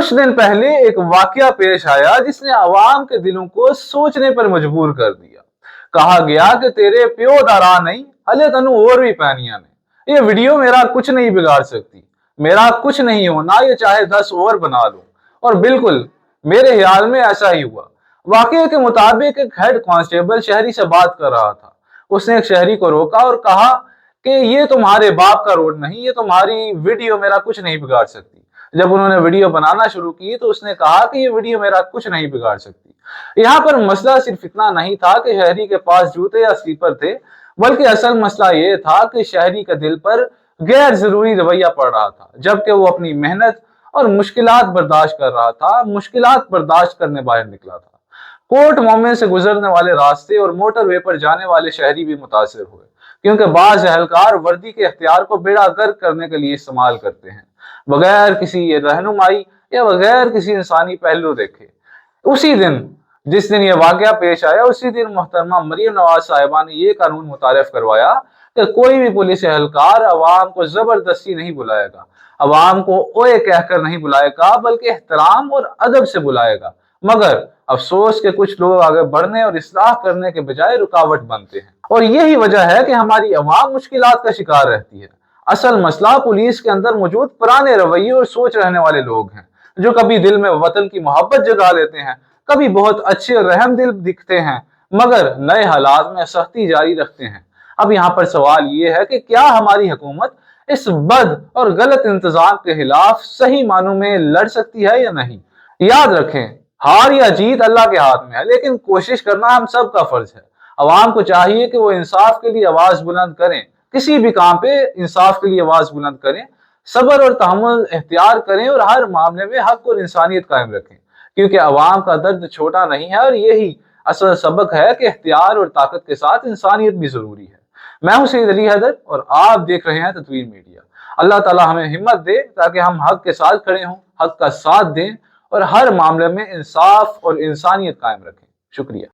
कुछ दिन पहले एक वाकया पेश आया जिसने आवाम के दिलों को सोचने पर मजबूर कर दिया। कहा गया कि तेरे प्यो दा राह नहीं, हले तनु और भी पैनिया ने। ये वीडियो मेरा कुछ नहीं बिगाड़ सकती, मेरा कुछ नहीं होना, ये चाहे 10 और बना लो। और बिल्कुल मेरे ख्याल में ऐसा ही हुआ। वाकये के मुताबिक एक हेड कांस्टेबल शहरी से बात कर रहा था। उसने एक शहरी को रोका और कहा कि ये तुम्हारे बाप का रोड नहीं, ये तुम्हारी वीडियो मेरा कुछ नहीं बिगाड़ सकती। जब उन्होंने वीडियो बनाना शुरू की तो उसने कहा कि ये वीडियो मेरा कुछ नहीं बिगाड़ सकती। यहाँ पर मसला सिर्फ इतना नहीं था कि शहरी के पास जूते या स्लीपर थे, बल्कि असल मसला ये था कि शहरी के दिल पर गैर जरूरी रवैया पड़ रहा था। जबकि वो अपनी मेहनत और मुश्किलात बर्दाश्त कर रहा था, मुश्किलात बर्दाश्त करने बाहर निकला था। कोर्ट मोमेंट से गुजरने वाले रास्ते और मोटरवे पर जाने वाले शहरी भी मुतासिर हुए, क्योंकि बाज अहलकार वर्दी के इख्तियार को बेड़ा गर्क करने के लिए इस्तेमाल करते हैं, बगैर किसी रहनुमाई या बगैर किसी इंसानी पहलू देखे। उसी दिन जिस दिन ये वाकया पेश आया, उसी दिन मोहतरमा मरियम नवाज साहिबा ने ये कानून मुतारिफ करवाया कि कोई भी पुलिस एहलकार अवाम को जबरदस्ती नहीं बुलाएगा, अवाम को ओए कहकर नहीं बुलाएगा, बल्कि एहतराम और अदब से बुलाएगा। मगर अफसोस के कुछ लोग आगे बढ़ने और इस्लाह करने के बजाय रुकावट बनते हैं, और यही वजह है कि हमारी अवाम मुश्किलात का शिकार रहती है। असल मसला पुलिस के अंदर मौजूद पुराने रवैये और सोच रहने वाले लोग हैं, जो कभी दिल में वतन की मोहब्बत जगा लेते हैं, कभी बहुत अच्छे और रहम दिल दिखते हैं, मगर नए हालात में सख्ती जारी रखते हैं। अब यहाँ पर सवाल ये है कि क्या हमारी हुकूमत इस बद और गलत इंतजाम के खिलाफ सही मानों में लड़ सकती है या नहीं। याद रखें, हार या जीत अल्लाह के हाथ में है, लेकिन कोशिश करना हम सब का फर्ज है। अवाम को चाहिए कि वो इंसाफ के लिए आवाज बुलंद करें, किसी भी काम पे इंसाफ के लिए आवाज बुलंद करें, सब्र और तहम्मुल इख्तियार करें और हर मामले में हक और इंसानियत कायम रखें, क्योंकि अवाम का दर्द छोटा नहीं है और यही असल सबक है कि इख्तियार और ताकत के साथ इंसानियत भी जरूरी है। मैं हूं सईद अली हैदर और आप देख रहे हैं तदवीर मीडिया। अल्लाह ताला हमें हिम्मत दे ताकि हम हक के साथ खड़े हों, हक का साथ दें और हर मामले में इंसाफ और इंसानियत कायम रखें। शुक्रिया।